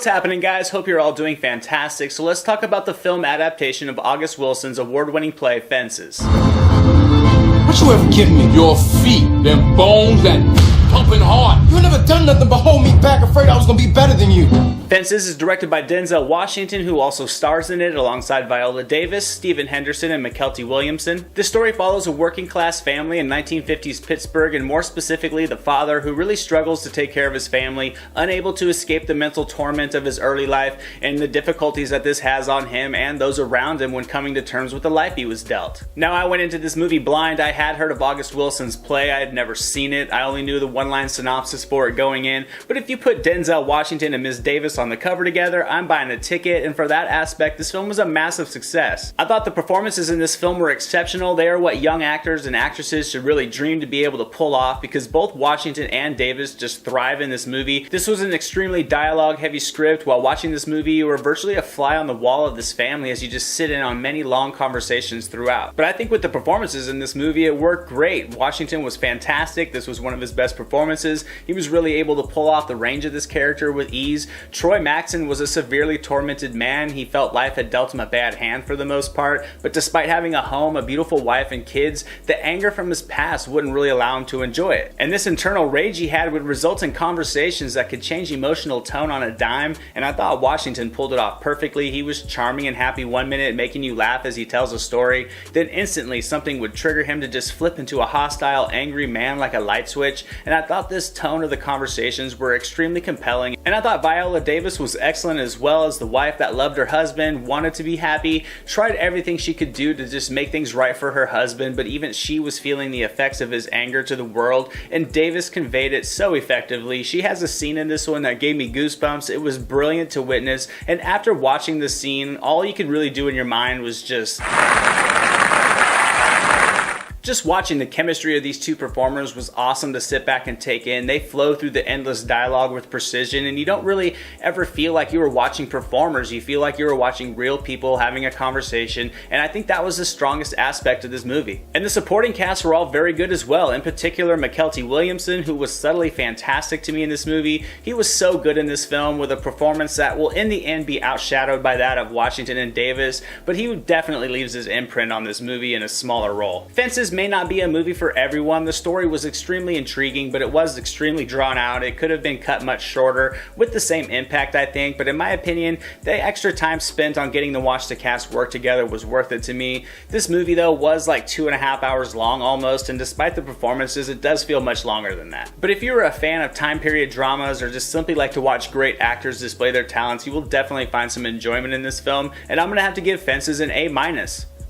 What's happening, guys? Hope you're all doing fantastic. So let's talk about the film adaptation of August Wilson's award-winning play, Fences. What you ever give me? Your feet, them bones that pumping hard. You never done nothing but hold me back, afraid I was gonna be better than you. Fences is directed by Denzel Washington, who also stars in it alongside Viola Davis, Stephen Henderson, and Mykelti Williamson. This story follows a working-class family in 1950s Pittsburgh, and more specifically the father who really struggles to take care of his family, unable to escape the mental torment of his early life and the difficulties that this has on him and those around him when coming to terms with the life he was dealt. Now, I went into this movie blind. I had heard of August Wilson's play. I had never seen it. I only knew the one-line synopsis for it going in, but if you put Denzel Washington and Ms. Davis on the cover together, I'm buying a ticket, and for that aspect, this film was a massive success. I thought the performances in this film were exceptional. They are what young actors and actresses should really dream to be able to pull off, because both Washington and Davis just thrive in this movie. This was an extremely dialogue-heavy script. While watching this movie, you were virtually a fly on the wall of this family as you just sit in on many long conversations throughout. But I think with the performances in this movie, it worked great. Washington was fantastic. This was one of his best performances. He was really able to pull off the range of this character with ease. Troy Maxon was a severely tormented man. He felt life had dealt him a bad hand for the most part, but despite having a home, a beautiful wife, and kids, the anger from his past wouldn't really allow him to enjoy it. And this internal rage he had would result in conversations that could change emotional tone on a dime, and I thought Washington pulled it off perfectly. He was charming and happy one minute, making you laugh as he tells a story, then instantly something would trigger him to just flip into a hostile, angry man like a light switch, and I thought this tone of the conversations were extremely compelling, and I thought Viola Davis was excellent as well as the wife that loved her husband, wanted to be happy, tried everything she could do to just make things right for her husband, but even she was feeling the effects of his anger to the world, and Davis conveyed it so effectively. She has a scene in this one that gave me goosebumps. It was brilliant to witness, and after watching the scene, all you could really do in your mind was just watching the chemistry of these two performers was awesome to sit back and take in. They flow through the endless dialogue with precision, and you don't really ever feel like you were watching performers. You feel like you were watching real people having a conversation, and I think that was the strongest aspect of this movie. And the supporting cast were all very good as well. In particular, Mykelti Williamson, who was subtly fantastic to me in this movie. He was so good in this film with a performance that will in the end be outshadowed by that of Washington and Davis, but he definitely leaves his imprint on this movie in a smaller role. Fences may not be a movie for everyone. The story was extremely intriguing, but it was extremely drawn out. It could have been cut much shorter with the same impact, I think, but in my opinion, the extra time spent on getting to watch the cast work together was worth it to me. This movie, though, was like 2.5 hours long almost, and despite the performances, it does feel much longer than that. But if you're a fan of time period dramas or just simply like to watch great actors display their talents, you will definitely find some enjoyment in this film, and I'm gonna have to give Fences an A-.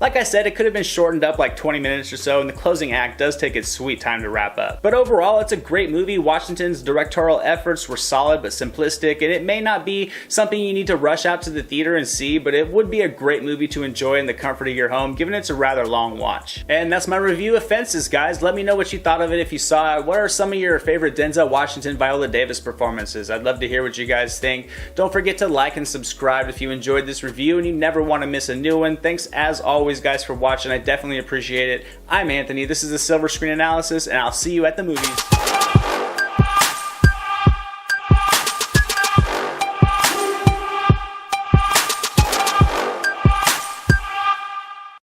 Like I said, it could have been shortened up like 20 minutes or so, and the closing act does take its sweet time to wrap up. But overall, it's a great movie. Washington's directorial efforts were solid but simplistic, and it may not be something you need to rush out to the theater and see, but it would be a great movie to enjoy in the comfort of your home, given it's a rather long watch. And that's my review of Fences, guys. Let me know what you thought of it if you saw it. What are some of your favorite Denzel Washington, Viola Davis performances? I'd love to hear what you guys think. Don't forget to like and subscribe if you enjoyed this review and you never want to miss a new one. Thanks as always, guys, for watching. I definitely appreciate it. I'm Anthony. This is the SilverScreen Analysis, and I'll see you at the movies.